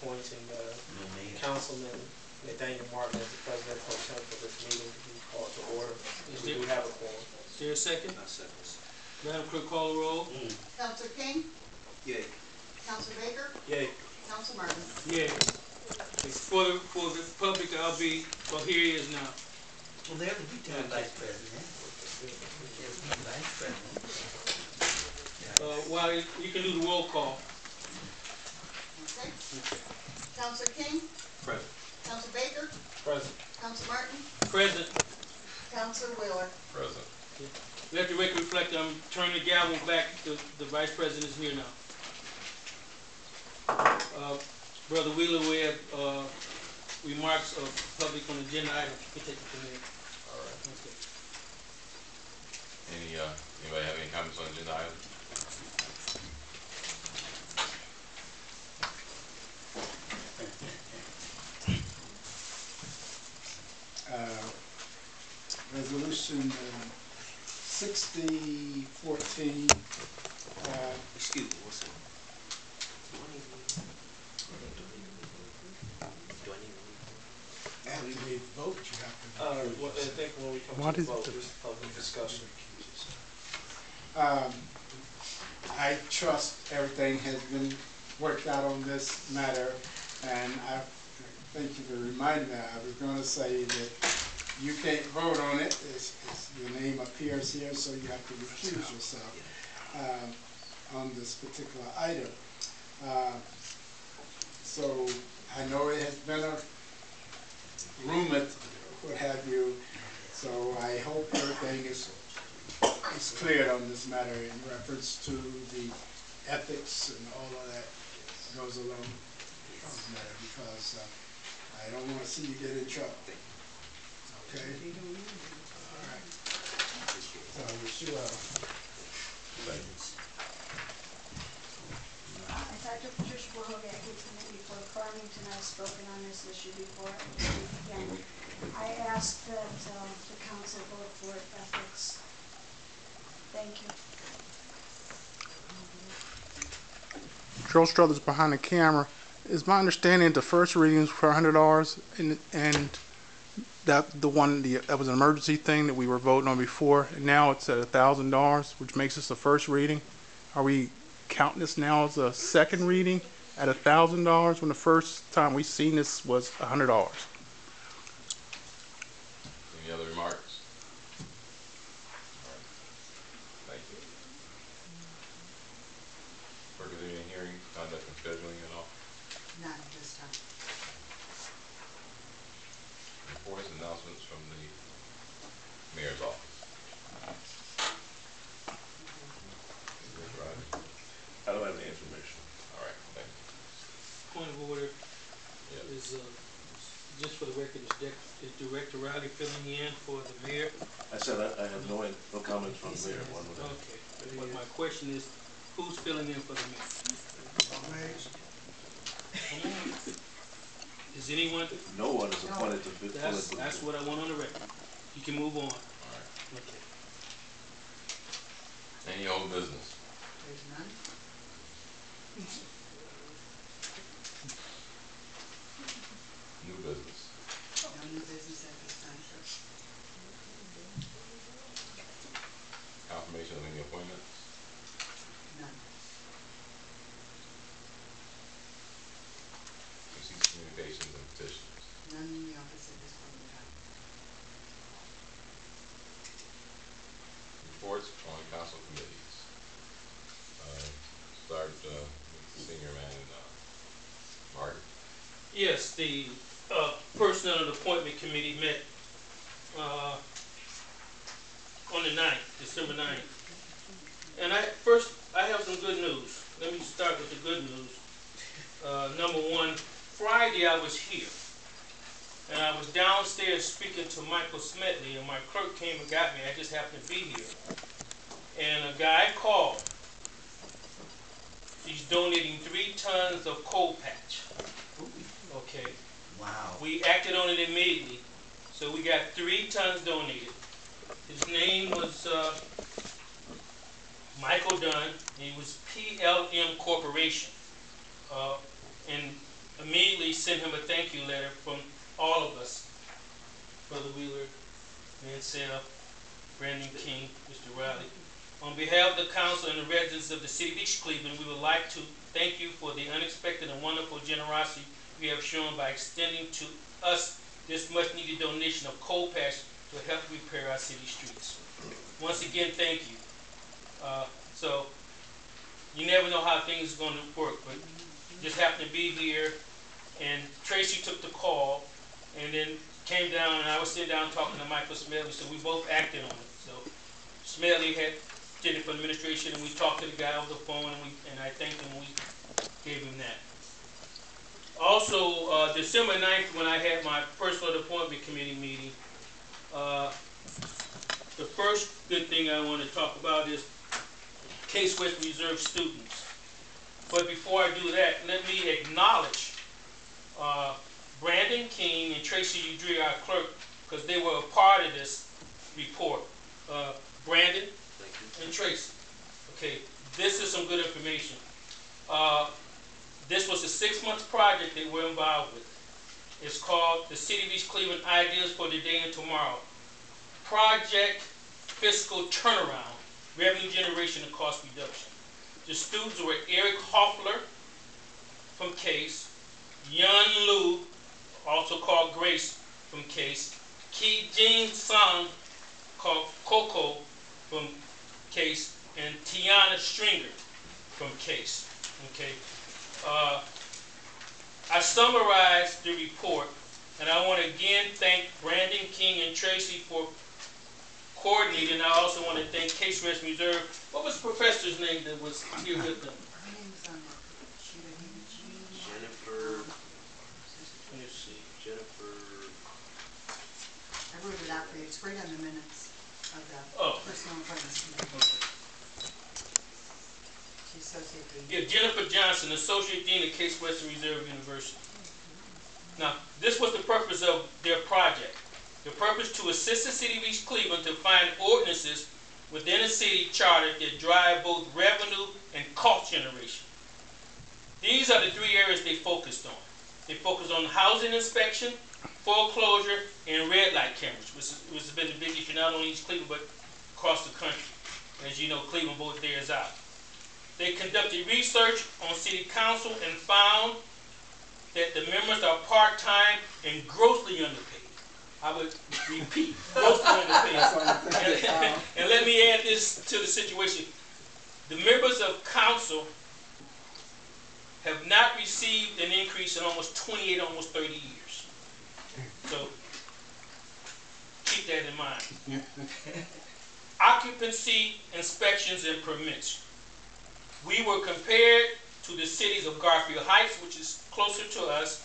appointing Councilman Nathaniel Martin as the president pro tem for this meeting to be called to order. We do have a quorum. Is there a second? I second. Madam Clerk, call the roll. Councilor King? Yay. Councilor Baker? Yay. Councilor Martin? Yes. For the public, I'll be, well, here he is now. Well, there would be time vice president. There's no vice president. Well, you can do the roll call. Okay. Councilor King? Present. Councilor Baker? Present. Councilor Martin? Present. Councilor Wheeler? Present. Let the record reflect I'm turning the gavel back. The vice president is here now. Brother Wheeler, we have remarks of public on agenda items. You can take it from there. All right. Okay. Anybody have any comments on agenda items? Resolution 6014. Excuse me, what's that? After we vote, you have to. I think when we come to the vote, there's public discussion. I trust everything has been worked out on this matter, and I thank you for reminding me. I was going to say that you can't vote on it. Your name appears here, so you have to recuse yourself on this particular item. So I know it has been a rumored, what have you, so I hope everything is cleared on this matter in reference to the ethics and all of that goes along with this matter, because I don't want to see you get in trouble. Okay? All right. So I wish you well. If Dr. Patricia Bohogat, who's before Farmington, I've spoken on this issue before. Again, I ask that the council vote for ethics. Thank you. Joe Struthers behind the camera. Is my understanding the first reading was for $100, and that was an emergency thing that we were voting on before, and now it's at $1,000, which makes this the first reading. Are we counting this now as a second reading at $1,000 when the first time we seen this was $100? Any other remarks? All right. Thank you. Clerk, is there any hearing, conduct, and scheduling at all? None at this time. Reports and announcements from the mayor's office. I don't have any information. All right, thank you. Point of order is just for the record, is Director Riley filling in for the mayor? I said I have no comments from the mayor. Okay. But my question is, who's filling in for the mayor? Is anyone? No one is appointed to fill in for the mayor. That's what I want on the record. You can move on. All right. Okay. Any old business? There's none. New business? No new business at this time, sir. Confirmation of any appointments? None. Receipts, communications, and petitions? None in the office at this point in time. Reports on council committees. Start with the senior man, Martin. Yes, the Personnel and Appointment Committee met on the 9th, December 9th. And I have some good news. Let me start with the good news. Number one, Friday I was here. And I was downstairs speaking to Michael Smedley, and my clerk came and got me. I just happened to be here. And a guy called. He's donating 3 tons of coal patch. Okay. Wow. We acted on it immediately. So we got 3 tons donated. His name was Michael Dunn. He was PLM Corporation. And me send him a thank you letter from all of us. Brother Wheeler, Mansell, Brandon King, Mr. Riley. On behalf of the council and the residents of the city of East Cleveland, we would like to thank you for the unexpected and wonderful generosity you have shown by extending to us this much needed donation of coal patch to help repair our city streets. Once again, thank you. So you never know how things are going to work, but just happened to be here, and Tracy took the call, and then came down, and I was sitting down talking to Michael Smedley, so we both acted on it. So Smedley did it for the administration, and we talked to the guy over the phone, and I thanked him, and we gave him that. Also, December 9th, when I had my personal appointment committee meeting, the first good thing I want to talk about is Case West Reserve students. But before I do that, let me acknowledge Brandon King and Tracy Udry, our clerk, because they were a part of this report. Brandon and Tracy. Okay, this is some good information. This was a 6-month project that we're involved with. It's called the City of East Cleveland Ideas for Today and Tomorrow. Project Fiscal Turnaround, Revenue Generation and Cost Reduction. The students were Eric Hoffler from Case, Yun Lu, also called Grace from Case, Ki Jin Sung, called Coco from Case, and Tiana Stringer from Case. Okay. I summarized the report, and I want to again thank Brandon King and Tracy for coordinating. I also want to thank Case West Reserve. What was the professor's name that was here with them? Her name's on the sheet of Eugene. Jennifer, Let's see. Jennifer, I wrote it out for you. It's right on the minutes of the personal appointments committee. Okay. She's associate dean. Yeah, Jennifer Johnson, Associate Dean at Case Western Reserve University. Now, this was the purpose of their project. The purpose to assist the City of East Cleveland to find ordinances within a city charter that drive both revenue and cost generation. These are the 3 areas they focused on. They focused on housing inspection, foreclosure, and red light cameras, which has been the big issue not only in East Cleveland but across the country. As you know, Cleveland both theirs out. They conducted research on city council and found that the members are part-time and grossly underpaid. I would repeat, grossly underpaid. And let me add this to the situation. The members of council have not received an increase in almost 28, almost 30 years. So keep that in mind. Occupancy, inspections, and permits. We were compared to the cities of Garfield Heights, which is closer to us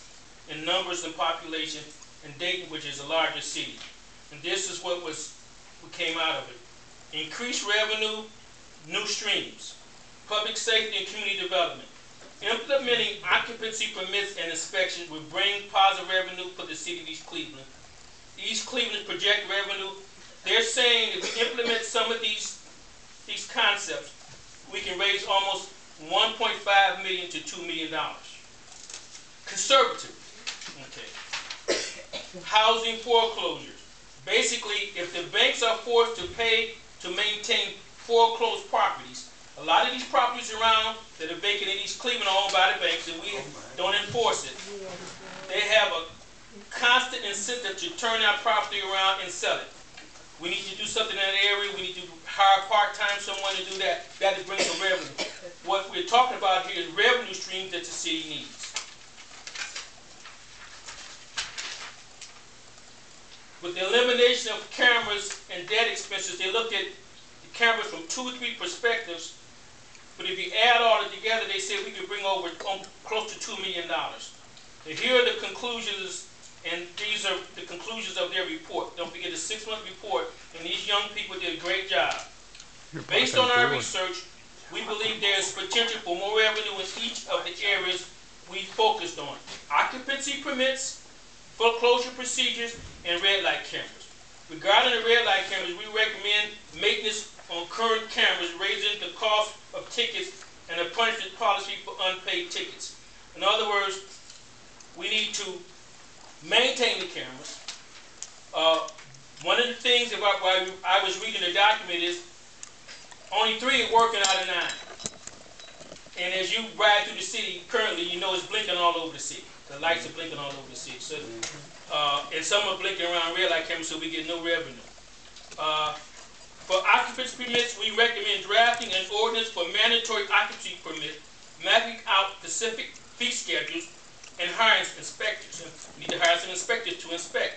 in numbers and population, and Dayton, which is a larger city. And this is what came out of it. Increased revenue, new streams, public safety and community development. Implementing occupancy permits and inspections will bring positive revenue for the city of East Cleveland. East Cleveland's project revenue, they're saying if we implement some of these concepts, we can raise almost $1.5 million to $2 million. Conservative. Okay. Housing foreclosures. Basically, if the banks are forced to pay to maintain foreclosed properties, a lot of these properties around that are vacant in East Cleveland are owned by the banks, and we don't enforce it. They have a constant incentive to turn that property around and sell it. We need to do something in that area. We need to hire part-time someone to do that. That to bring some revenue. What we're talking about here is revenue streams that the city needs. With the elimination of cameras and debt expenses, they looked at the cameras from 2 or 3 perspectives. But if you add all it together, they said we could bring over close to $2 million. Now, here are the conclusions, and these are the conclusions of their report. Don't forget the 6-month report, and these young people did a great job. Based on our research, we believe there is potential for more revenue in each of the areas we focused on. Occupancy permits, foreclosure procedures, and red light cameras. Regarding the red light cameras, we recommend maintenance on current cameras, raising the cost of tickets, and a punishment policy for unpaid tickets. In other words, we need to maintain the cameras. One of the things about while I was reading the document is only 3 are working out of 9. And as you ride through the city currently, you know it's blinking all over the city. The lights are blinking all over the city. So, and some are blinking around red light cameras, so we get no revenue. For occupancy permits, we recommend drafting an ordinance for mandatory occupancy permit, mapping out specific fee schedules, and hiring inspectors. And we need to hire some inspectors to inspect.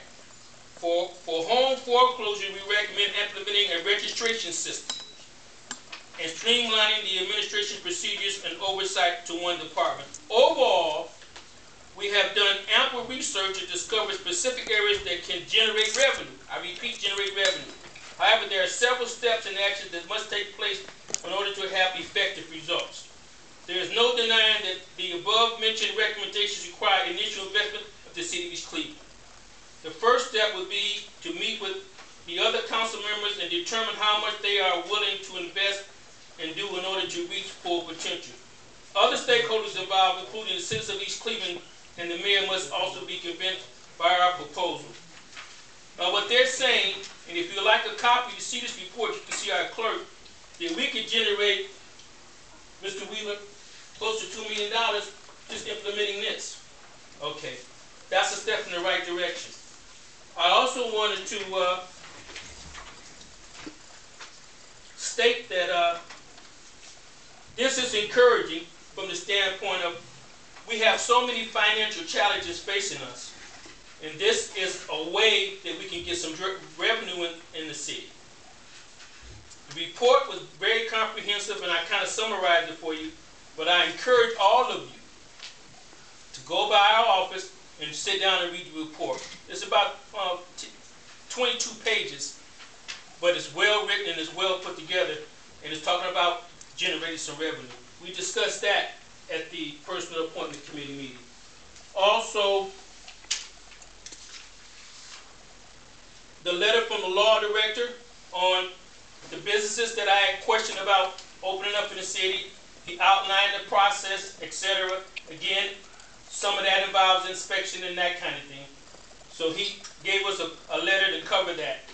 For home foreclosure, we recommend implementing a registration system and streamlining the administration procedures and oversight to one department. Overall, we have done ample research to discover specific areas that can generate revenue. I repeat, generate revenue. However, there are several steps and actions that must take place in order to have effective results. There is no denying that the above-mentioned recommendations require initial investment of the City of East Cleveland. The first step would be to meet with the other council members and determine how much they are willing to invest and do in order to reach full potential. Other stakeholders involved, including the citizens of East Cleveland and the mayor, must also be convinced by our proposal. What they're saying, and if you'd like a copy to see this report, you can see our clerk, that we could generate, Mr. Wheeler, close to $2 million just implementing this. Okay, that's a step in the right direction. I also wanted to state that this is encouraging from the standpoint of we have so many financial challenges facing us, and this is a way that we can get some revenue in the city. The report was very comprehensive, and I kind of summarized it for you, but I encourage all of you to go by our office and sit down and read the report. It's about 22 pages, but it's well written and it's well put together, and it's talking about generating some revenue. We discussed that at the Personal Appointment Committee meeting. Also, the letter from the law director on the businesses that I had questioned about opening up in the city. He outlined the process, etc. Again, some of that involves inspection and that kind of thing. So he gave us a letter to cover that.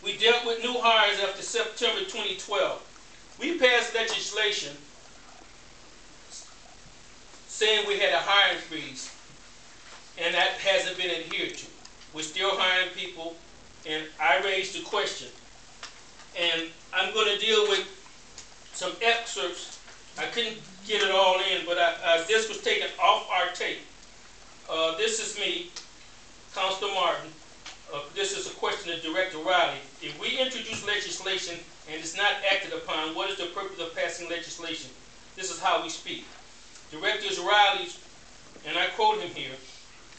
We dealt with new hires after September 2012. We passed legislation saying we had a hiring freeze, and that hasn't been adhered to. We're still hiring people, and I raised the question. And I'm going to deal with some excerpts. I couldn't get it all in, but this was taken off our tape. This is me, Councilor Martin. This is a question of Director Riley. If we introduce legislation and it's not acted upon, what is the purpose of passing legislation? This is how we speak. Director Riley, and I quote him here,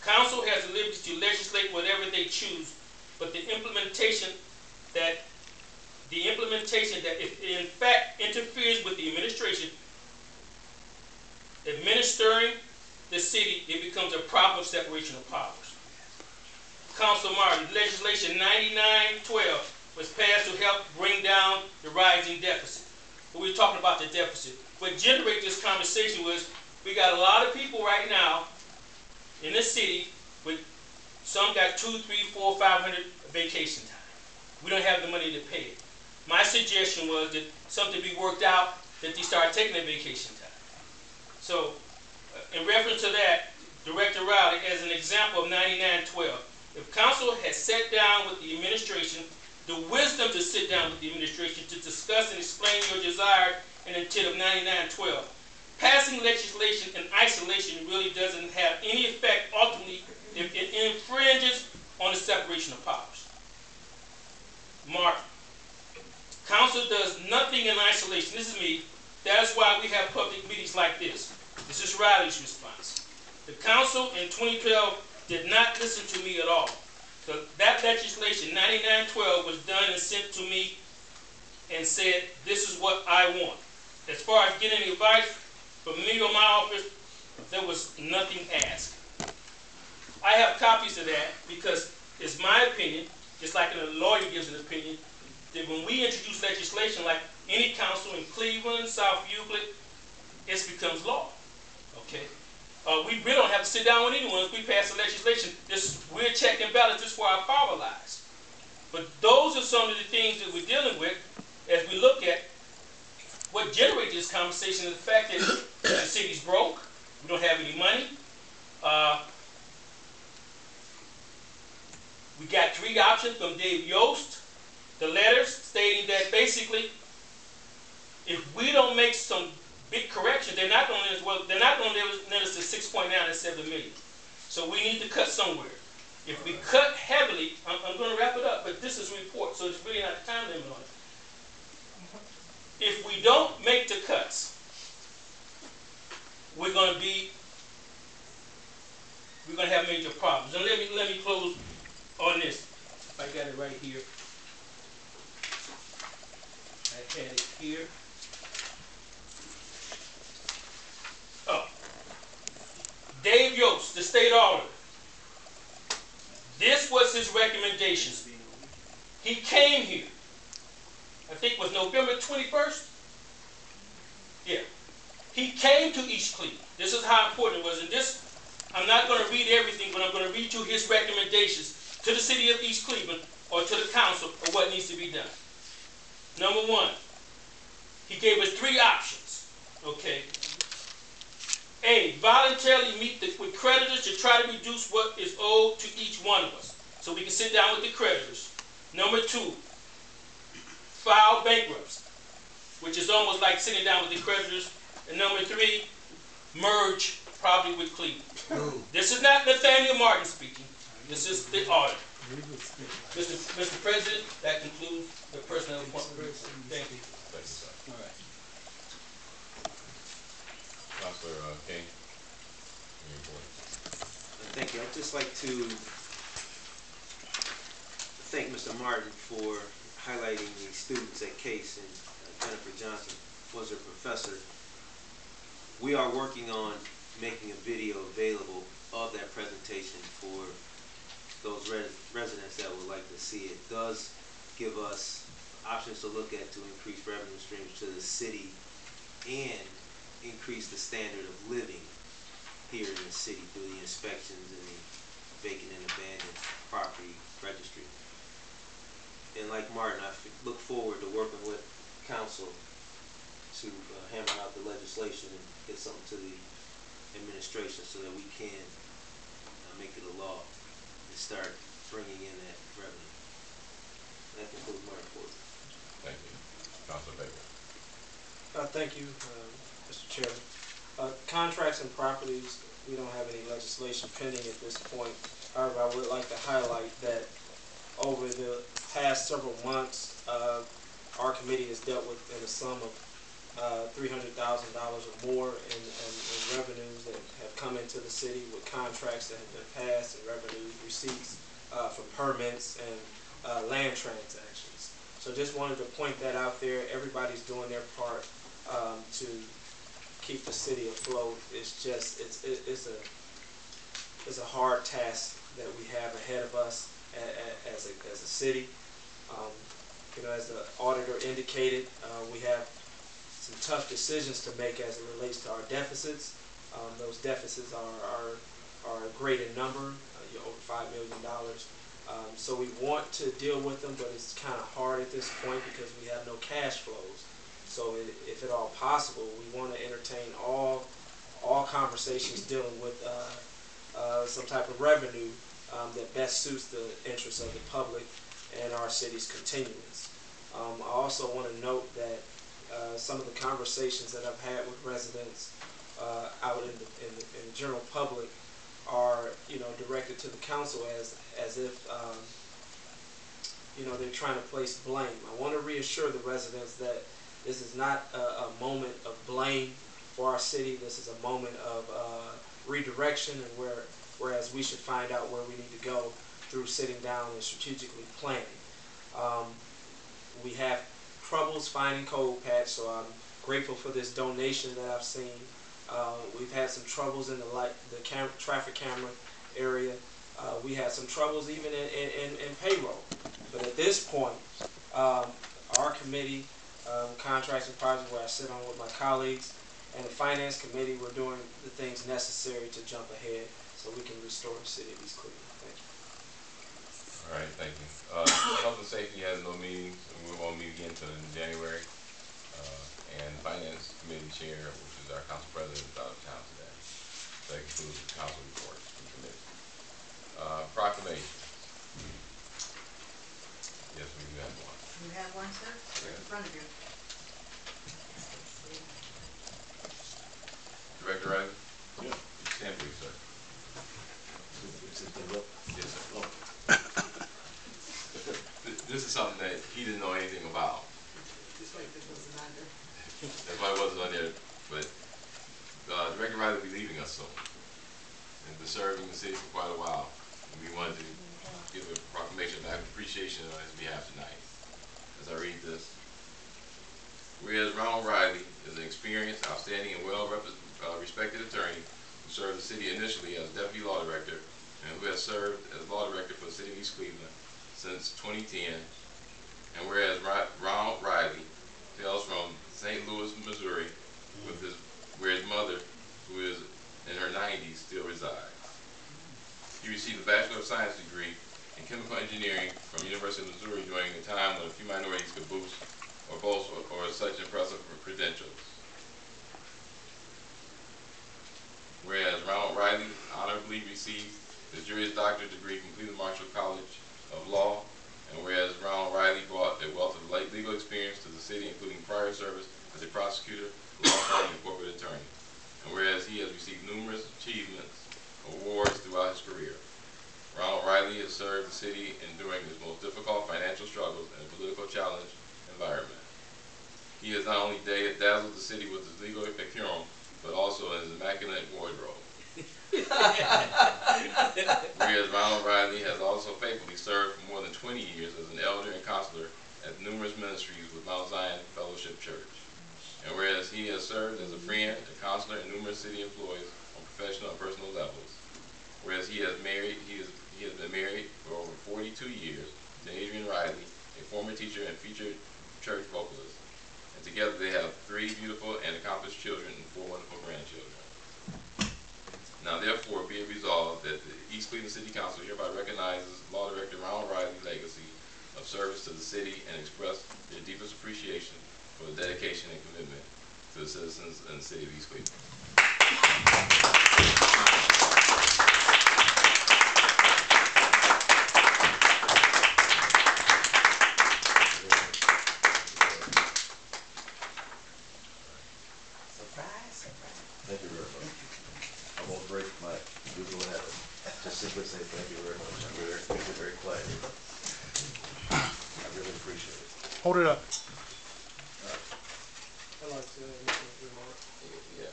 Council has the liberty to legislate whatever they choose, but the implementation that if it in fact interferes with the administration, administering the city, it becomes a problem of separation of powers. Councilor Martin, legislation 9912 was passed to help bring down the rising deficit. But we're talking about the deficit. What generated this conversation was we got a lot of people right now in the city with some got 200, 300, 400, 500 vacation time. We don't have the money to pay it. My suggestion was that something be worked out that they start taking their vacation time. So, in reference to that, Director Riley, as an example of 9912, if Council has sat down with the administration, the wisdom to sit down with the administration to discuss and explain your desire and intent of 9912, passing legislation in isolation really doesn't have any effect ultimately if it infringes on the separation of powers. Mark, Council does nothing in isolation. This is me. That's why we have public meetings like this. This is Riley's response. The Council in 2012 did not listen to me at all. So that legislation, 9912, was done and sent to me and said, this is what I want. As far as getting advice from me or my office, there was nothing asked. I have copies of that because it's my opinion, just like a lawyer gives an opinion, that when we introduce legislation like any council in Cleveland, South Euclid, it becomes law. We don't have to sit down with anyone. If we pass the legislation, we're check and balance. This is where our power lies. But those are some of the things that we're dealing with as we look at what generated this conversation is the fact that the city's broke. We don't have any money. We got 3 options from Dave Yost. The letters stating that basically, if we don't make some big correction, they're not going to let us to 6.97 million. So we need to cut somewhere. If we cut heavily, I'm going to wrap it up, but this is a report, so it's really not a time limit on it. If we don't make the cuts, we're going to have major problems. And let me close on this. I got it right here. I had it here. Oh. Dave Yost, the state auditor. This was his recommendation. He came here. I think it was November 21st. Yeah. He came to East Cleveland. This is how important it was. And this, I'm not going to read everything, but I'm going to read you his recommendations to the city of East Cleveland or to the council of what needs to be done. Number 1, he gave us 3 options. Okay. A, voluntarily meet with creditors to try to reduce what is owed to each one of us. So we can sit down with the creditors. Number 2, file bankruptcy, which is almost like sitting down with the creditors. And number 3, merge property with Cleveland. This is not Nathaniel Martin speaking. This is the auditor. Mr. President, that concludes the personnel appointment. Thank you. Thank you, sir. All right. Councilor King, your report. Thank you. I'd just like to thank Mr. Martin for highlighting the students at Case, and Jennifer Johnson was her professor. We are working on making a video available of that presentation for those residents that would like to see it. It does give us options to look at to increase revenue streams to the city and increase the standard of living here in the city through the inspections and the vacant and abandoned property registry. And like Martin, I look forward to working with council to hammer out the legislation and get something to the administration so that we can make it a law and start bringing in that revenue. That concludes my report. Thank you. Councilor Baker. Thank you, Mr. Chairman. Contracts and properties, we don't have any legislation pending at this point. However, I would like to highlight that over the past several months, our committee has dealt with in a sum of $300,000 or more in revenues that have come into the city with contracts that have been passed and revenue receipts from permits and land transactions. So just wanted to point that out there. Everybody's doing their part to keep the city afloat. It's just it's a hard task that we have ahead of us as a city. You know, as the auditor indicated, we have some tough decisions to make as it relates to our deficits. Those deficits are great in number, over $5 million. So we want to deal with them, but it's kind of hard at this point because we have no cash flows. So if at all possible, we want to entertain all conversations dealing with some type of revenue that best suits the interests of the public and our city's continuance. I also want to note that some of the conversations that I've had with residents out in the general public are, you know, directed to the council as if you know, they're trying to place blame. I want to reassure the residents that this is not a moment of blame for our city. This is a moment of redirection, and whereas we should find out where we need to go through sitting down and strategically planning. We have troubles finding cold patch, so I'm grateful for this donation that I've seen. We've had some troubles in the traffic camera area. We had some troubles even in payroll. But at this point, our committee, contracts and projects, where I sit on with my colleagues, and the finance committee, we're doing the things necessary to jump ahead so we can restore the city of East Cleveland. Thank you. All right, thank you. Health and safety has no meetings, and we won't meet again until in January. And finance committee chair, which is our council president, is out of town today. So that concludes the council reports from committee. Proclamation. Yes, we do have one. You have one, sir? Right in front of you. Director Riley? Yeah. Stand please, sir. Yes, sir. Oh. This is something that he didn't know anything about. Just like this wasn't on there. That's why it wasn't on there. But Director Riley will be leaving us soon. And been serving the city for quite a while. And we wanted to give a proclamation of appreciation on his behalf tonight. As I read this. Whereas Ronald Riley is an experienced, outstanding, and well-respected attorney who served the city initially as Deputy Law Director and who has served as Law Director for the City of East Cleveland since 2010. And whereas Ronald Riley hails from St. Louis, Missouri, where his mother, who is in her 90s, still resides. He received a Bachelor of Science degree in Chemical Engineering from University of Missouri during a time when a few minorities could boast or such impressive credentials. Whereas Ronald Riley honorably received his Juris Doctorate degree from Cleveland Marshall College of Law, and whereas Ronald Riley brought a wealth of legal experience to the city, including prior service as a prosecutor, law firm, and corporate attorney, and whereas he has received numerous achievements, awards throughout his career. Ronald Riley has served the city during his most difficult financial struggles and political challenge environment. He has not only dazzled the city with his legal acumen, but also his immaculate wardrobe. Whereas Ronald Riley has also faithfully served for more than 20 years as an elder and counselor at numerous ministries with Mount Zion Fellowship Church. And whereas he has served as a friend, a counselor, and numerous city employees on professional and personal levels. Whereas he has been married for over 42 years to Adrian Riley, a former teacher and featured church vocalist. And together they have 3 beautiful and accomplished children and 4 wonderful grandchildren. Now therefore be it resolved that the East Cleveland City Council hereby recognizes Law Director Ronald Riley's legacy of service to the city and express their deepest appreciation for the dedication and commitment to the citizens in the city of East Cleveland. Thank you very much. I won't break my usual habit. Just simply say thank you very much. I'm very, very quiet. I really appreciate it. Hold it up. I'd like to make a remark. Yeah,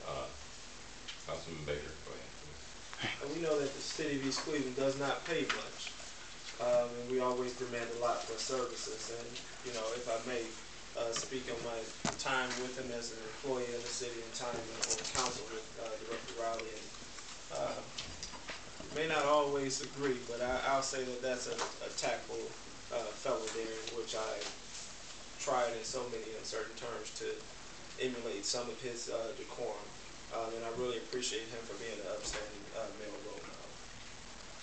Councilman Baker, go ahead, please. We know that the city of East Cleveland does not pay much, and we always demand a lot for services. And you know, if I may speak on my time with him as an employee of the city and time on council with Director Riley, and may not always agree, but I'll say that that's a tactful fellow there, in which I tried in so many uncertain terms to emulate some of his decorum, and I really appreciate him for being an upstanding male role model.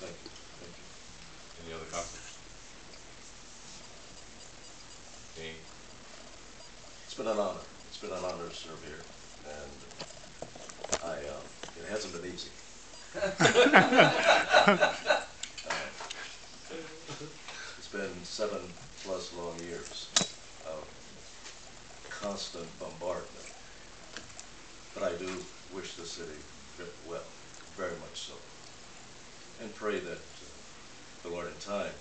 Thank you. Thank you. Any other comments? Okay. It's been an honor. It's been an honor to serve here, and it hasn't been easy. It's been 7+ long years of constant bombardment, but I do wish the city well, very much so, and pray that the Lord in time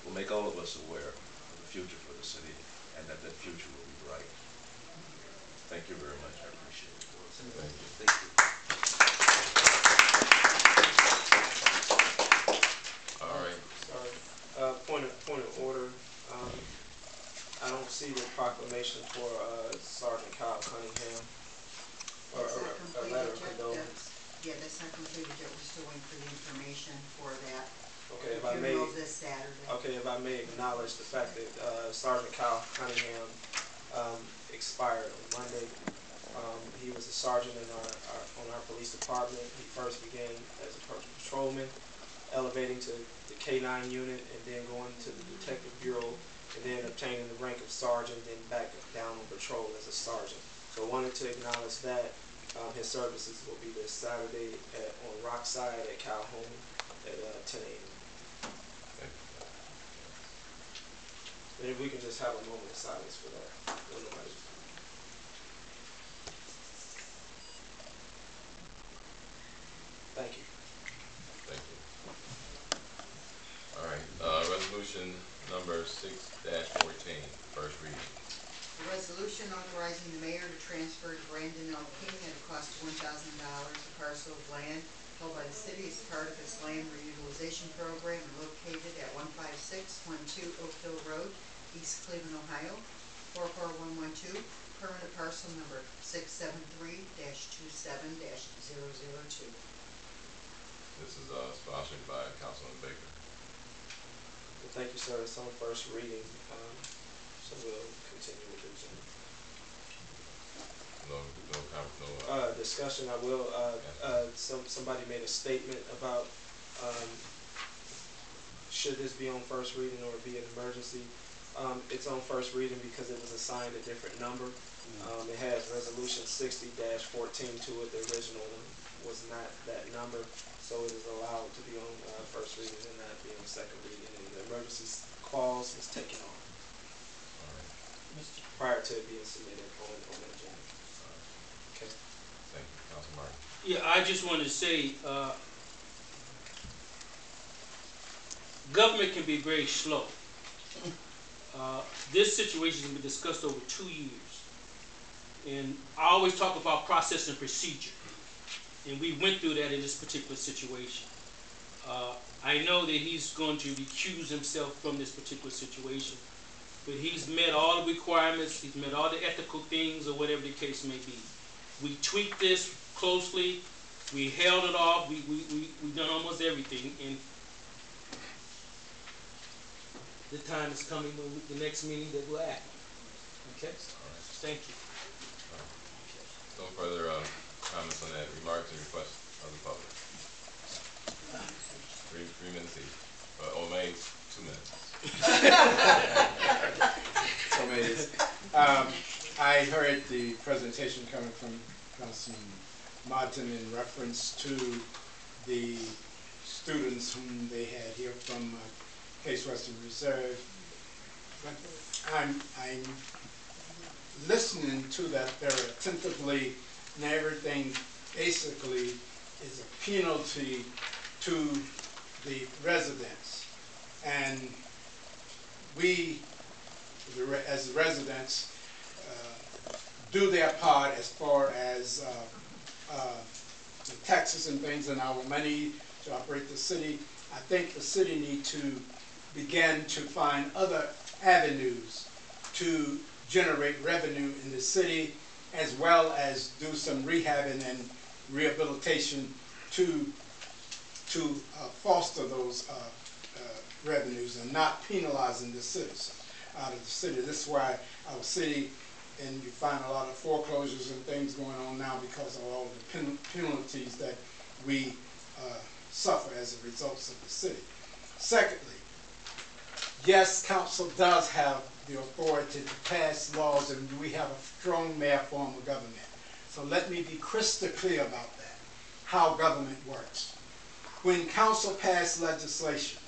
will make all of us aware of the future for the city, and that future will be bright. Thank you very much. I appreciate it. Thank you. Thank you. All right. Sorry. Point of order. I don't see the proclamation for Sergeant Kyle Cunningham or a letter of condolence. Yeah, that's not completed yet. We're still waiting for the information for that. Okay, if I may. Funeral this Saturday. Okay, if I may acknowledge the fact that Sergeant Kyle Cunningham expired on Monday. He was a sergeant in on our police department. He first began as a patrolman, elevating to the K-9 unit, and then going to the detective bureau, and then obtaining the rank of sergeant, then back down on patrol as a sergeant. So I wanted to acknowledge that. His services will be this Saturday on Rockside at Calhoun at 10 a.m. And if we can just have a moment of silence for that. Thank you. Thank you. All right, resolution number 6-14, first reading. A resolution authorizing the mayor to transfer to Brandon L. King at a cost of $1,000 a parcel of land held by the city as part of its land reutilization program and located at 15612 Oak Hill Road, East Cleveland, Ohio, 44112, permanent parcel number 673-27-002. This is sponsored by Councilman Baker. Well, thank you, sir. It's on first reading, so we'll continue with the agenda. Discussion. I will. Somebody made a statement about should this be on first reading or be an emergency. It's on first reading because it was assigned a different number. It has resolution 60-14 to it. The original one was not that number, so it is allowed to be on first reading and not be on second reading. And the emergency clause was taken off prior to it being submitted on the agenda. Okay. Thank you, Councilman Martin. Yeah, I just wanted to say, government can be very slow. This situation has been discussed over 2 years. And I always talk about process and procedure. And we went through that in this particular situation. I know that he's going to recuse himself from this particular situation. But he's met all the requirements, he's met all the ethical things, or whatever the case may be. We tweaked this closely, we held it off, we done almost everything, and the time is coming when the next meeting that we'll act. Okay? All right. Thank you. No further comments on that. Remarks and requests of the public. 3 minutes each. May 2 minutes. So I heard the presentation coming from Councilman Martin in reference to the students whom they had here from Case Western Reserve. But I'm listening to that very attentively, and everything basically is a penalty to the residents. And we, as residents, do their part as far as the taxes and things and our money to operate the city. I think the city needs to begin to find other avenues to generate revenue in the city, as well as do some rehabbing and rehabilitation to foster those revenues and not penalizing the citizens out of the city. This is why our city, and you find a lot of foreclosures and things going on now because of all the penalties that we suffer as a result of the city. Secondly, yes, council does have the authority to pass laws, and we have a strong mayor form of government. So let me be crystal clear about that, how government works. When council passed legislation,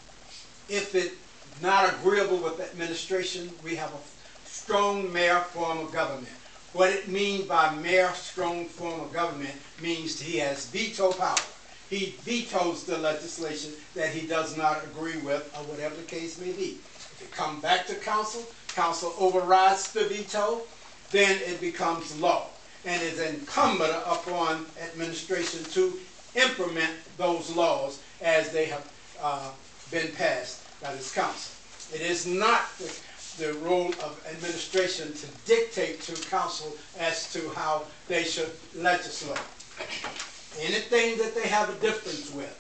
if it's not agreeable with the administration, we have a strong mayor form of government. What it means by mayor strong form of government means he has veto power. He vetoes the legislation that he does not agree with, or whatever the case may be. If it comes back to council, council overrides the veto, then it becomes law. And it's incumbent upon administration to implement those laws as they have been passed by this council. It is not the role of administration to dictate to council as to how they should legislate. Anything that they have a difference with,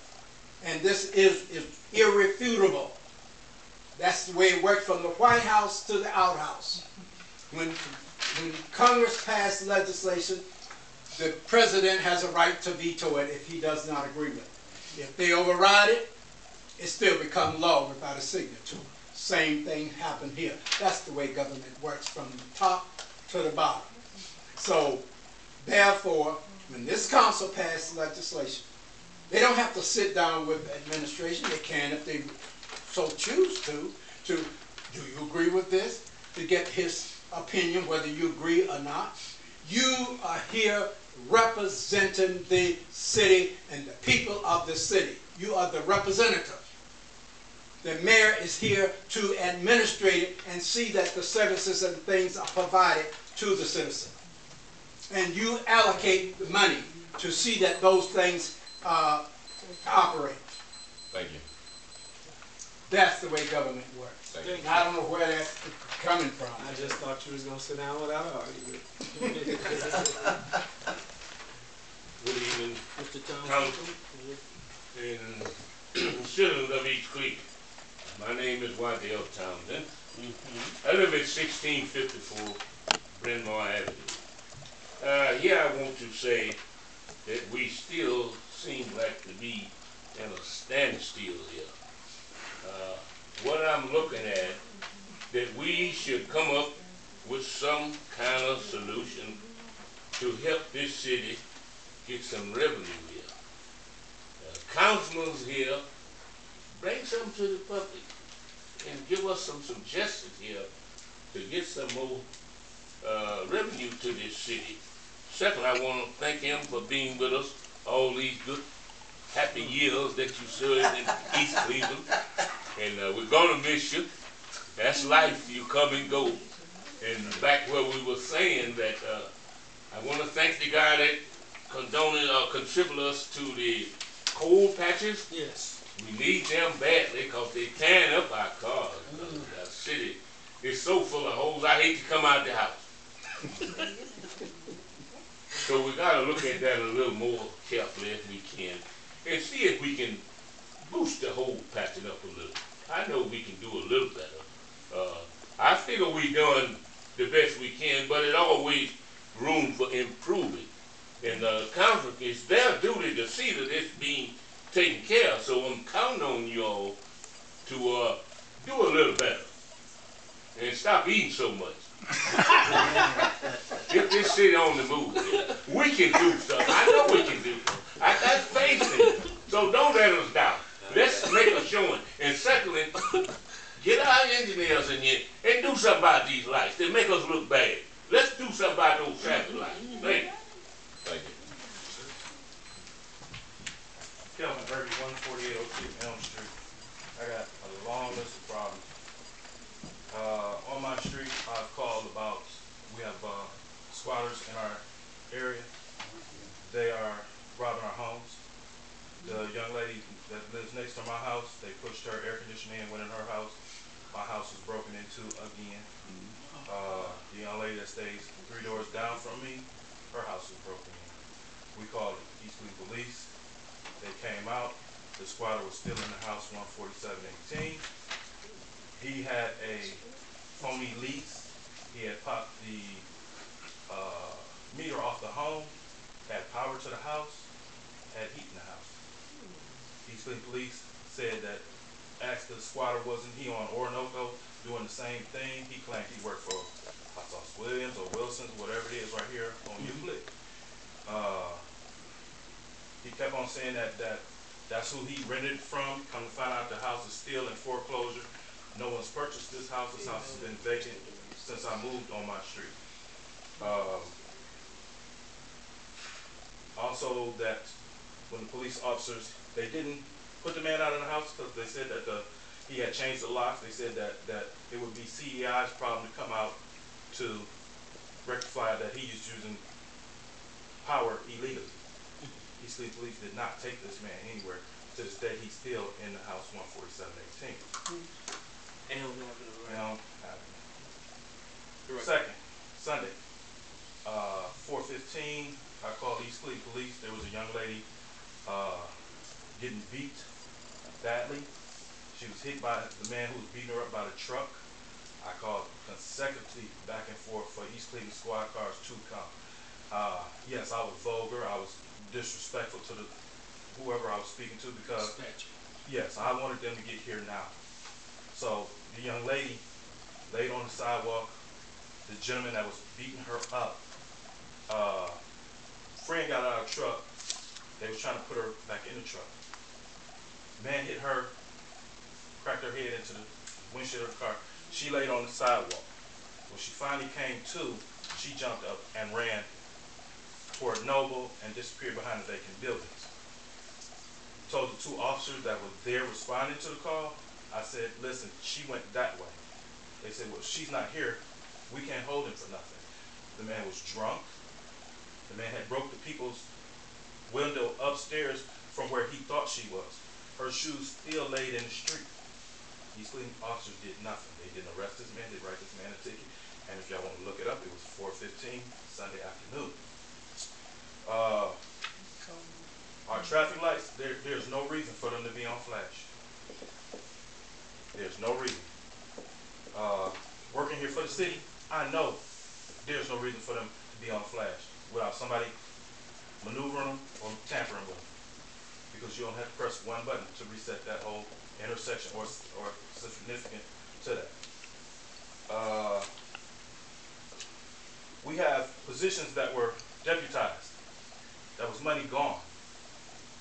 and this is irrefutable. That's the way it works from the White House to the outhouse. When Congress passed legislation, the president has a right to veto it if he does not agree with it. If they override it, it still becomes law without a signature. Same thing happened here. That's the way government works, from the top to the bottom. So, therefore, when this council passes legislation, they don't have to sit down with the administration. They can, if they so choose to, do you agree with this? To get his opinion, whether you agree or not. You are here representing the city and the people of the city. You are the representative. The mayor is here to administrate it and see that the services and things are provided to the citizen. And you allocate the money to see that those things operate. Thank you. That's the way government works. Thank you. And I don't know where that's coming from. I just thought you was gonna sit down without an argument. Good evening, Mr. Council and citizens of East Creek. My name is Waddell Townsend. I live at 1654 Bryn Mawr Avenue. Here I want to say that we still seem like to be in a standstill here. What I'm looking at, that we should come up with some kind of solution to help this city get some revenue here. Councilmen here, bring something to the public and give us some suggestions here to get some more revenue to this city. Second, I want to thank him for being with us all these good, happy years that you served in East Cleveland. And we're going to miss you. That's life. You come and go. And back where we were saying that I want to thank the guy that contributed us to the coal patches. Yes. We need them badly because they're tearing up our cars. Our city is so full of holes, I hate to come out the house. So we got to look at that a little more carefully if we can and see if we can boost the hole patching up a little. I know we can do a little better. I figure we're doing the best we can, but there's always room for improving. And the council, it's their duty to see that it's being taken care of. So I'm counting on you all to do a little better and stop eating so much. Get this city on the move. We can do stuff. I know we can do stuff. That's faith in it. So don't let us down. Let's make a showing. And secondly, get our engineers in here and do something about these lights. They make us look bad. Let's do something about those traffic lights. Thank you. Thank you. Kelvin Herbie, 14802 Elm Street. I got a long list of problems. On my street, I've called about, we have squatters in our area. They are robbing our homes. The young lady that lives next to my house, they pushed her air conditioning in, went in her house. My house was broken into again. The young lady that stays 3 doors down from me, her house was broken in. We called East Cleveland Police. They came out. The squatter was still in the house, 14718. He had a phony lease. He had popped the meter off the home, had power to the house, had heat in the house. East Cleveland Police said that, asked the squatter, wasn't he on Orinoco doing the same thing? He claimed he worked for Hot Sauce Williams or Wilson's, whatever it is right here on Euclid. He kept on saying that's who he rented it from. Come to find out the house is still in foreclosure. No one's purchased this house. This house has been vacant since I moved on my street. Also, that when the police officers, they didn't put the man out of the house because they said that he had changed the locks. They said that it would be CEI's problem to come out to rectify that he is using power illegally. East Cleveland Police did not take this man anywhere. To this day, he's still in the house 14718. Elm Avenue, right? Second, Sunday, 4:15, I called East Cleveland Police. There was a young lady getting beat badly. She was hit by the man who was beating her up by the truck. I called consecutively back and forth for East Cleveland squad cars to come. Yes, I was vulgar. I was disrespectful to whoever I was speaking to because, yes, I wanted them to get here now. So the young lady laid on the sidewalk. The gentleman that was beating her up, friend got out of the truck. They was trying to put her back in the truck. Man hit her, cracked her head into the windshield of the car. She laid on the sidewalk. When she finally came to, she jumped up and ran toward Noble and disappeared behind the vacant buildings. Told the 2 officers that were there responding to the call, I said, listen, she went that way. They said, well, she's not here. We can't hold him for nothing. The man was drunk. The man had broke the people's window upstairs from where he thought she was. Her shoes still laid in the street. These cleaning officers did nothing. They didn't arrest this man. They write this man a ticket. And if y'all want to look it up, it was 4:15 Sunday afternoon. Our traffic lights, there's no reason for them to be on flash. There's no reason. Working here for the city, I know there's no reason for them to be on flash without somebody maneuvering them or tampering with them. Because you don't have to press one button to reset that whole intersection or significant to that. We have positions that were deputized. That was money gone.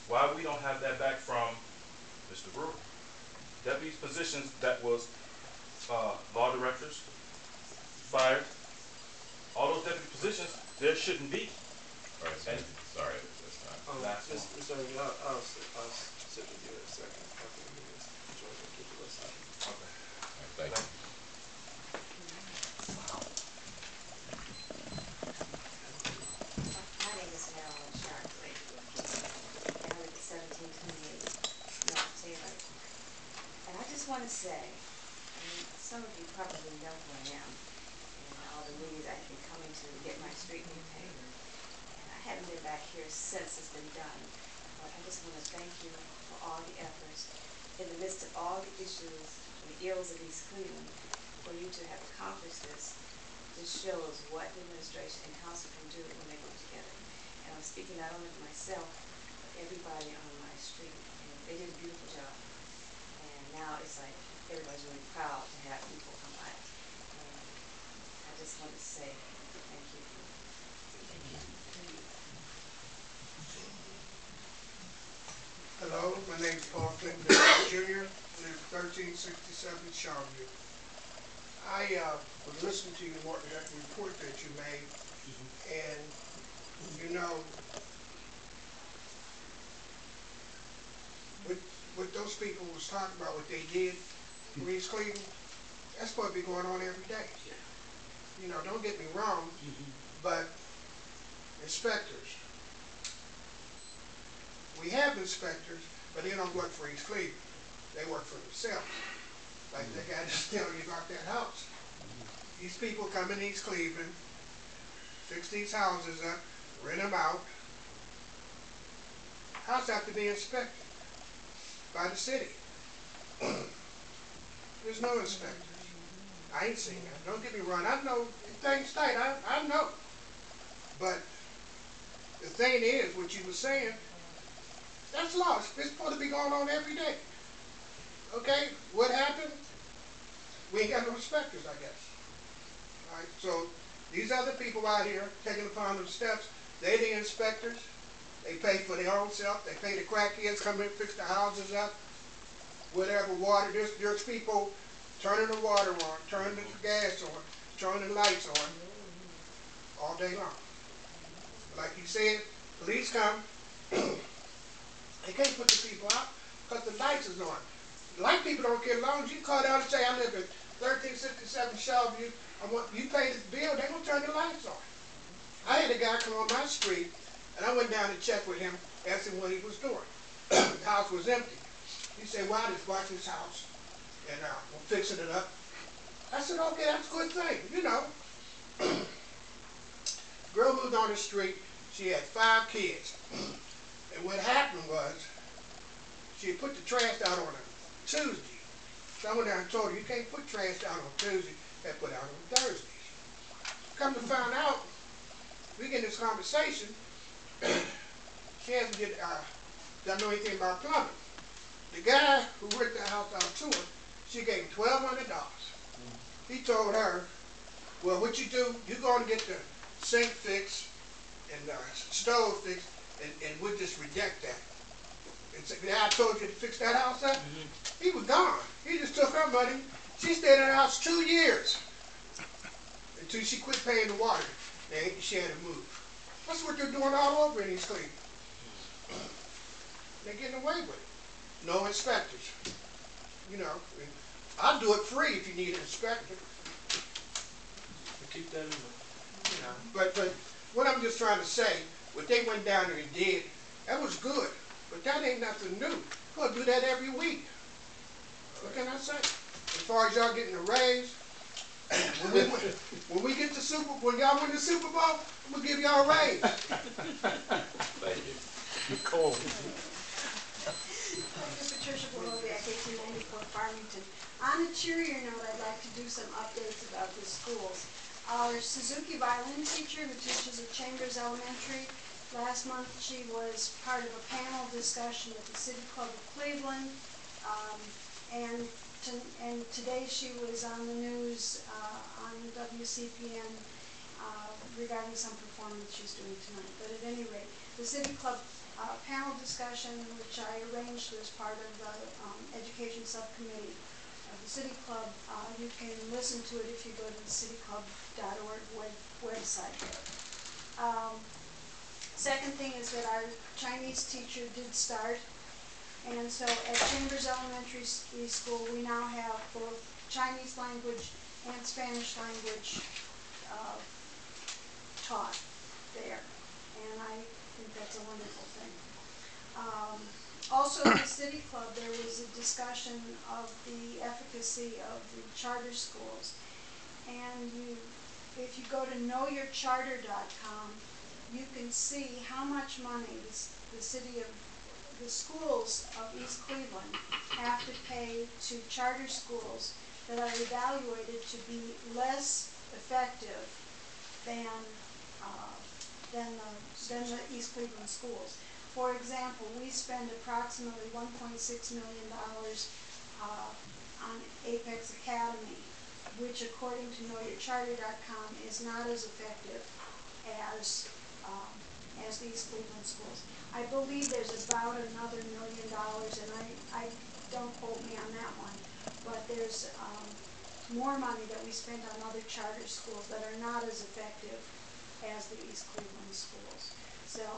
Why we don't have that back from Mr. Brewer? Deputy positions that was law directors, fire, all those deputy positions, there shouldn't be. All right, And sorry, that's not. last one. Mr. Irving, I'll sit with you in a second after the meeting. Join the people listening. Okay. All right, thank you. My name is Marilyn Sharpley, and I live at 1728 North Taylor. And I just want to say, I mean, some of you probably know who I am, and all the meetings I've been coming to get my street repaved. And I haven't been back here since it's been done, but I just want to thank you for all the efforts in the midst of all the issues and the ills of East Cleveland, for you to have accomplished this. This shows what the administration and council can do when they work together. And I'm speaking not only for myself, but everybody on my street. And they did a beautiful job. And now it's like everybody's really proud to have people come by. And I just want to say thank you. Thank you. Hello, my name is Paul Clinton Jr., live 1367 Charview. I was listening to you, Martin, that report that you made, and you know, what those people was talking about, what they did for East Cleveland, that's supposed to be going on every day. You know, don't get me wrong, but inspectors, we have inspectors, but they don't work for East Cleveland. They work for themselves. Like the guy just tell you about that house. These people come in East Cleveland, fix these houses up, rent them out. Houses have to be inspected by the city. There's no inspectors. I ain't seen that. Don't get me wrong. I know things tight. I know. But the thing is, what you were saying, that's law. It's supposed to be going on every day. Okay? What happened? We ain't got no inspectors, I guess. All right? So these other people out here taking upon them steps, they the inspectors. They pay for their own self. They pay the crackheads come in and fix the houses up. Whatever water. There's people turning the water on, turning the gas on, turning the lights on all day long. Like you said, police come. They can't put the people out because the lights is on. Light people don't care. As long as you call down and say, I live at 1367 Shelview, you pay this bill, they're going to turn the lights on. I had a guy come on my street, and I went down to check with him, asked him what he was doing. The house was empty. He said, well, I just bought this house, and I'm fixing it up. I said, okay, that's a good thing, you know. Girl moved on the street. She had 5 kids. And what happened was, she put the trash out on a Tuesday. So I went down and told her, you can't put trash out on Tuesday, they put out on Thursdays. Come to find out, we get in this conversation. She hasn't doesn't know anything about plumbing. The guy who worked the house out to her, she gave him $1,200. He told her, well, what you do, you go and get the sink fixed and the stove fixed, and we'll just reject that. And so, the guy I told you to fix that house up, he was gone. He just took her money. She stayed in the house 2 years until she quit paying the water. And she had to move. That's what they're doing all over in East Cleveland. They're getting away with it. No inspectors. You know, I'll do it free if you need an inspector. Keep that in mind. You know, but what I'm just trying to say, what they went down there and did, that was good. But that ain't nothing new. We'll do that every week. What can I say? As far as y'all getting a raise, when we get to when y'all win the Super Bowl, I'm gonna give y'all a raise. Thank you. Cool. Patricia Boloviak, 1894 Farmington. On a cheerier note, I'd like to do some updates about the schools. Our Suzuki violin teacher, who teaches at Chambers Elementary, last month she was part of a panel discussion at the City Club of Cleveland, and today she was on the news on WCPN regarding some performance she's doing tonight. But at any rate, the City Club panel discussion, which I arranged as part of the Education Subcommittee of the City Club, you can listen to it if you go to the cityclub.org website. Second thing is that our Chinese teacher did start, and so at Chambers Elementary School we now have both Chinese language and Spanish language taught there, and I think that's a wonderful thing. Also at the City Club there was a discussion of the efficacy of the charter schools, and if you go to knowyourcharter.com, you can see how much money the schools of East Cleveland have to pay to charter schools that are evaluated to be less effective than the East Cleveland schools. For example, we spend approximately $1.6 million on Apex Academy, which according to knowyourcharter.com is not as effective as the East Cleveland schools. I believe there's about another $1 million, and I don't quote me on that one, but there's more money that we spend on other charter schools that are not as effective as the East Cleveland schools. So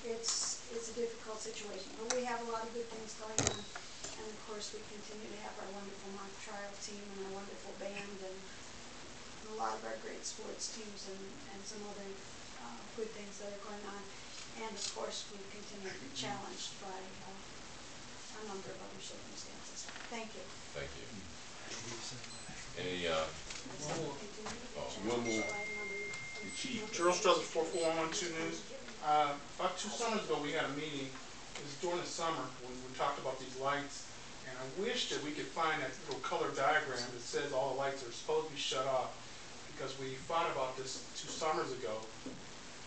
it's a difficult situation, but we have a lot of good things going on, and of course we continue to have our wonderful mock trial team and our wonderful band and a lot of our great sports teams and some other good things that are going on. And of course, we continue to be challenged by a number of other circumstances. Thank you. Thank you. Any, one more. The chief. Gerald Struthers, 44112 News. About 2 summers ago, we had a meeting. It was during the summer when we talked about these lights. And I wish that we could find that little color diagram that says all the lights are supposed to be shut off. Because we thought about this 2 summers ago.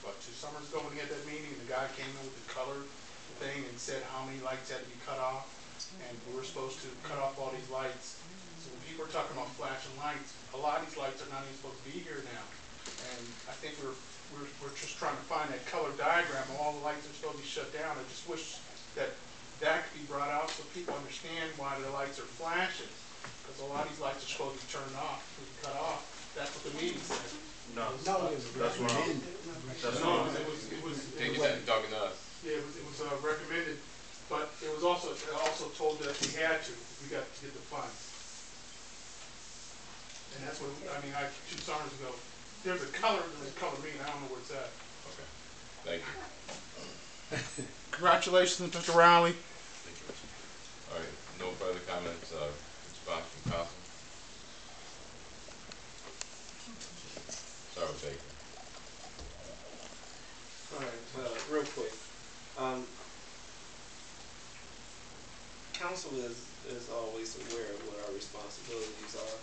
About 2 summers ago when we had that meeting, and the guy came in with the color thing and said how many lights had to be cut off. And we were supposed to cut off all these lights. So when people are talking about flashing lights, a lot of these lights are not even supposed to be here now. And I think we're just trying to find that color diagram of all the lights are supposed to be shut down. I just wish that could be brought out so people understand why the lights are flashing. Because a lot of these lights are supposed to be turned off, cut off. That's what the meeting said. No, That's wrong. That's No, wrong. it was Think you're talking to us. Yeah, it was recommended, but it was also told that we had to. We got to get the funds. And that's what, 2 summers ago, there's a color meeting, I don't know where it's at. Okay. Thank you. Congratulations, Mr. Rowley. Thank you. All right. No further comments. Response from council. Start with Baker. All right, real quick. Council is always aware of what our responsibilities are.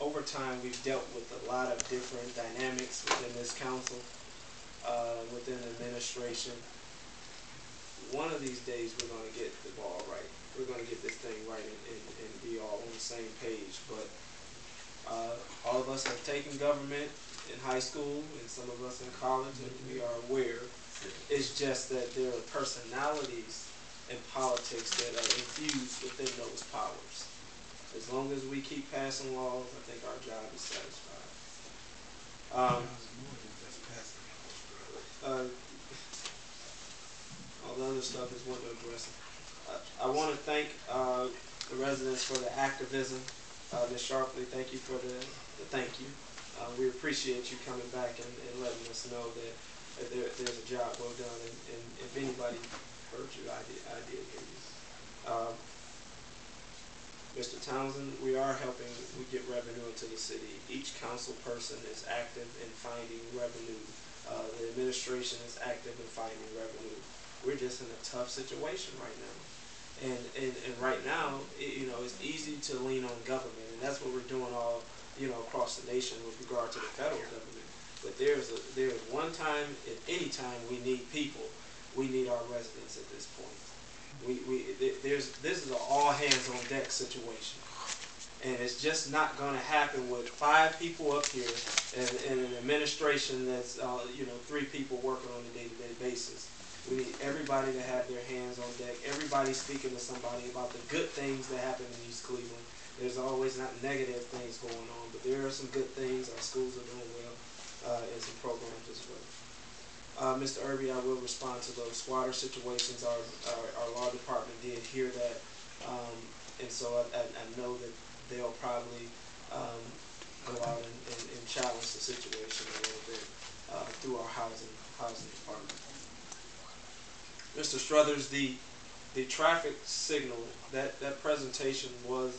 over time, we've dealt with a lot of different dynamics within this council, within administration. One of these days, we're going to get the ball right. We're going to get this thing right and be all on the same page. But all of us have taken government in high school and some of us in college, and we are aware. It's just that there are personalities in politics that are infused within those powers. As long as we keep passing laws, I think our job is satisfied. All the other stuff is window dressing. I want to thank the residents for the activism. Ms. Sharpley, thank you for the thank you. We appreciate you coming back and letting us know that there's a job well done. And if anybody heard you, I did hear you. Mr. Townsend, we are helping get revenue into the city. Each council person is active in finding revenue. The administration is active in finding revenue. We're just in a tough situation right now. And right now, it's easy to lean on government, and that's what we're doing all, across the nation with regard to the federal government. But there's one time, at any time, we need people. We need our residents at this point. This is an all hands on deck situation, and it's just not going to happen with 5 people up here and an administration that's 3 people working on a day-to-day basis. We need everybody to have their hands on deck. Everybody speaking to somebody about the good things that happen in East Cleveland. There's always not negative things going on, but there are some good things. Our schools are doing well, and some programs as well. Mr. Irby, I will respond to those squatter situations. Our law department did hear that, and so I know that they'll probably go out and challenge the situation a little bit through our housing department. Mr. Struthers, the traffic signal, that presentation was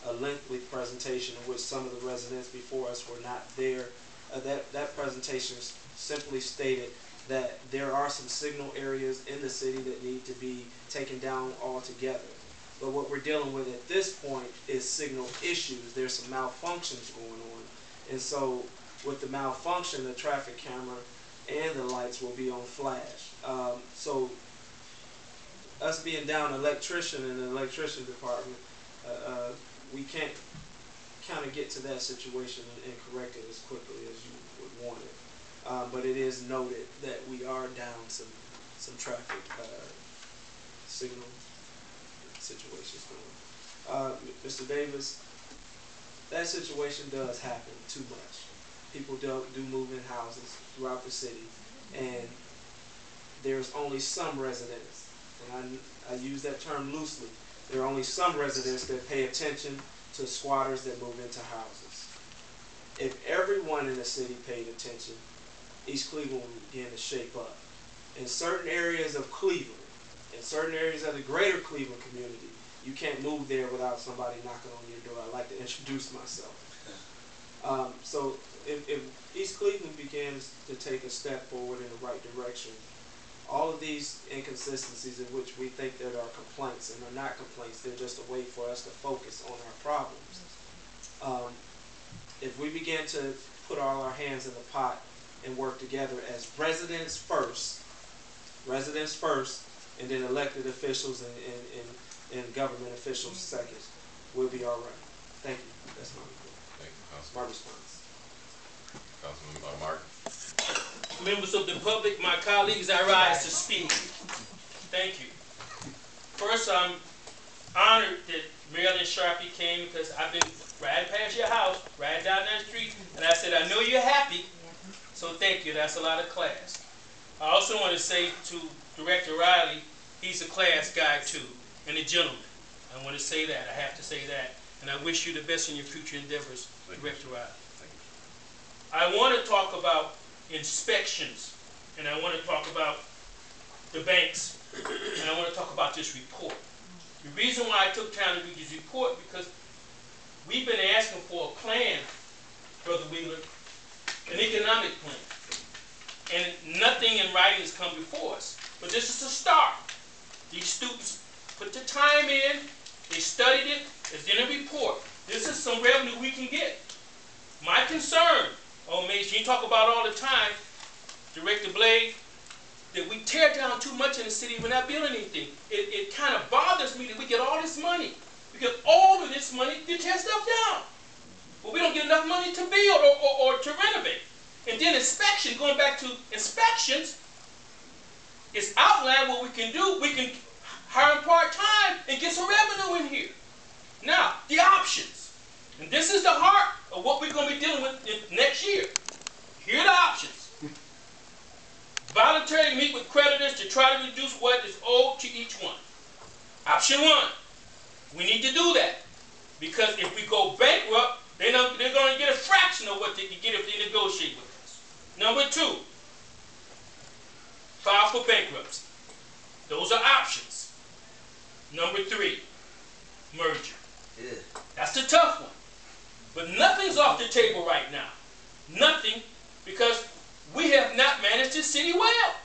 a lengthy presentation in which some of the residents before us were not there. That presentation simply stated that there are some signal areas in the city that need to be taken down altogether. But what we're dealing with at this point is signal issues. There's some malfunctions going on. And so with the malfunction, the traffic camera and the lights will be on flash. So us being down an electrician in the electrician department, we can't kind of get to that situation and correct it as quickly as you would want it. But it is noted that we are down some traffic signal situations going. Mr. Davis, that situation does happen too much. People do move in houses throughout the city, and there's only some residents, and I use that term loosely. There are only some residents that pay attention to squatters that move into houses. If everyone in the city paid attention, East Cleveland would begin to shape up. In certain areas of Cleveland, in certain areas of the greater Cleveland community, you can't move there without somebody knocking on your door. I'd like to introduce myself. So if East Cleveland begins to take a step forward in the right direction, all of these inconsistencies in which we think that are complaints and are not complaints, they're just a way for us to focus on our problems. If we begin to put all our hands in the pot and work together as residents first, and then elected officials and government officials second, we'll be all right. Thank you. That's my report. Thank you, Councilman. My response. Councilman Martin. Members of the public, my colleagues, I rise to speak. Thank you. First, I'm honored that Marilyn Sharpie came because I've been riding past your house, riding down that street, and I said, I know you're happy, so thank you. That's a lot of class. I also want to say to Director Riley, he's a class guy too, and a gentleman. I want to say that. I have to say that. And I wish you the best in your future endeavors, Director Riley. I want to talk about inspections, and I want to talk about the banks, and I want to talk about this report. The reason why I took time to read this report because we've been asking for a plan, Brother Wheeler, an economic plan, and nothing in writing has come before us. But this is a start. These students put the time in, they studied it, it's in a report. This is some revenue we can get. My concern on Main Street, you talk about all the time, Director Blade, that we tear down too much in the city, we're not building anything. It kind of bothers me that we get all this money. We get all of this money to tear stuff down. But we don't get enough money to build or to renovate. And then inspection, going back to inspections, it's outlined what we can do. We can hire them part-time and get some revenue in here. Now, the options. And this is the heart of what we're going to be dealing with next year. Here are the options. Voluntarily meet with creditors to try to reduce what is owed to each one. Option 1. We need to do that. Because if we go bankrupt, they're going to get a fraction of what they can get if they negotiate with us. Number 2. File for bankruptcy. Those are options. Number 3. Merger. Yeah. That's the tough one. But nothing's off the table right now. Nothing, because we have not managed this city well.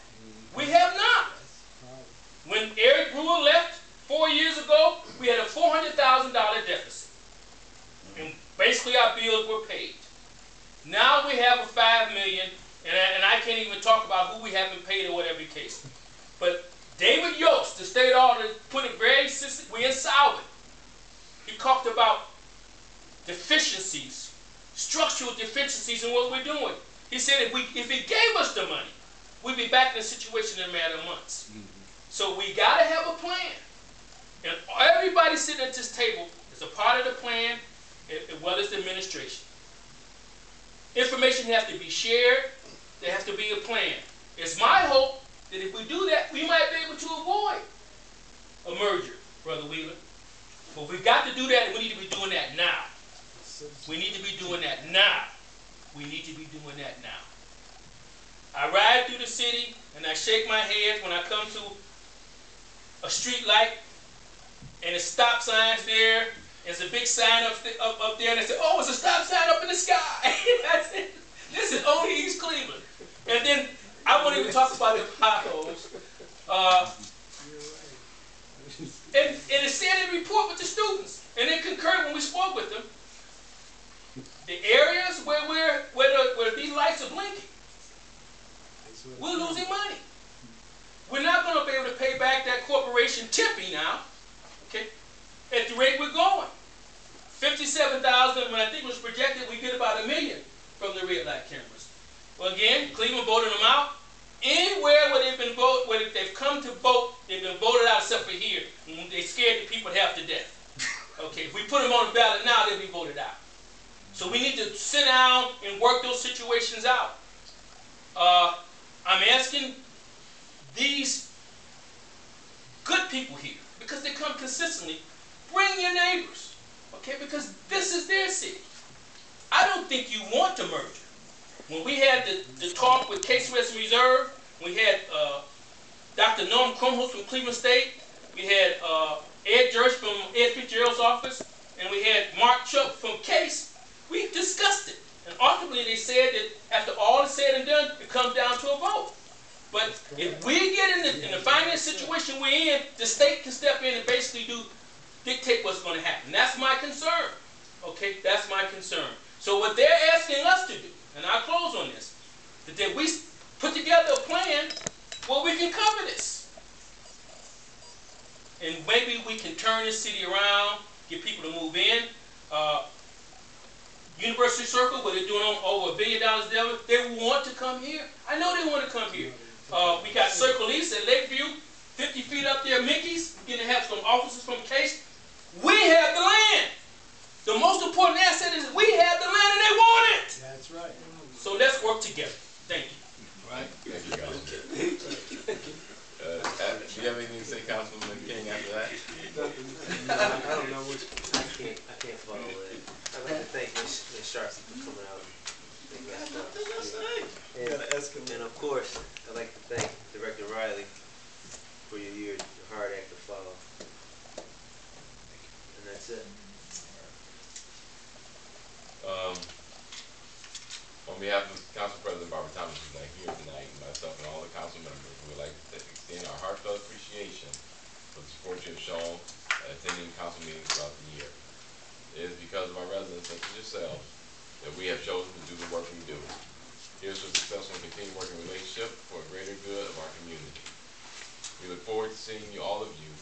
We have not. When Eric Brewer left 4 years ago, we had a $400,000 deficit. And basically our bills were paid. Now we have a $5 million, and I can't even talk about who we haven't paid or whatever the case. But David Yost, the state auditor, put it very simply, we're insolvent. He talked about deficiencies, structural deficiencies in what we're doing. He said if he gave us the money, we'd be back in a situation in a matter of months. So we got to have a plan. And everybody sitting at this table is a part of the plan, as well as the administration. Information has to be shared. There has to be a plan. It's my hope that if we do that, we might be able to avoid a merger, Brother Wheeler. But we've got to do that, and we need to be doing that now. We need to be doing that now. We need to be doing that now. I ride through the city, and I shake my head when I come to a street light, and the stop sign's there. There's a big sign up there, and they say, oh, it's a stop sign up in the sky. That's it. This is only East Cleveland. And then I won't even talk about the potholes. And it's said in the report with the students, and they concurred when we spoke with them. The areas where these lights are blinking, we're losing money. We're not going to be able to pay back that corporation Tippy now, okay, at the rate we're going. 57,000, when I think it was projected, we get about $1 million from the red light cameras. Well, again, Cleveland voted them out. Anywhere where they've been voted, where they've come to vote, they've been voted out except for here. They scared the people half to death. Okay, if we put them on the ballot now, they'll be voted out. So we need to sit down and work those situations out. I'm asking these good people here, because they come consistently, bring your neighbors, okay, because this is their city. I don't think you want to merge. When we had the talk with Case Western Reserve, we had Dr. Norm Krumholz from Cleveland State, we had Ed Jersh from Ed Fitzgerald's office, and we had Mark Chuck from Case. We discussed it. And ultimately they said that after all is said and done, it comes down to a vote. But if we get in the finance situation we're in, the state can step in and basically dictate what's going to happen. That's my concern. Okay, that's my concern. So what they're asking us to do, and I'll close on this, that we put together a plan where we can cover this. And maybe we can turn this city around, get people to move in. University Circle, where they're doing over $1 billion there, they want to come here. I know they want to come here. We got Circle East at Lakeview, 50 feet up there, Mickey's. We're going to have some officers from Case. We have the land. The most important asset is we have the land and they want it. That's right. So let's work together. Thank you. Right. Thank you, guys. Do you have anything to say, Councilman King, after that? I don't know which. I can't follow it. I'd like to thank Ms. Sharpson for coming out. And of course, I'd like to thank Director Riley for your hard act to follow. we have chosen to do the work we do. Here's to a successful and continued working relationship for a greater good of our community. We look forward to seeing all of you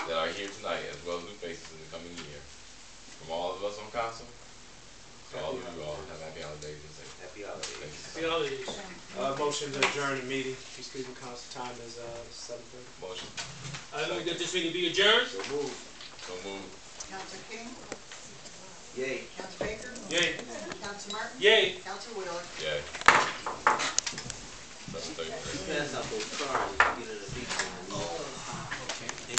that are here tonight, as well as new faces in the coming year. From all of us on council, to all of you all, have happy holidays and safe. Happy holidays. Thank you. Happy holidays. Motion to adjourn the meeting. Excuse me, council, time is 7:30. Motion. I move that this meeting be adjourned. So move. So moved. Council King, Yay. Council Baker, Yay. Council Martin, Yay. Council Wheeler. Yay. 7:33. Pass out those cards.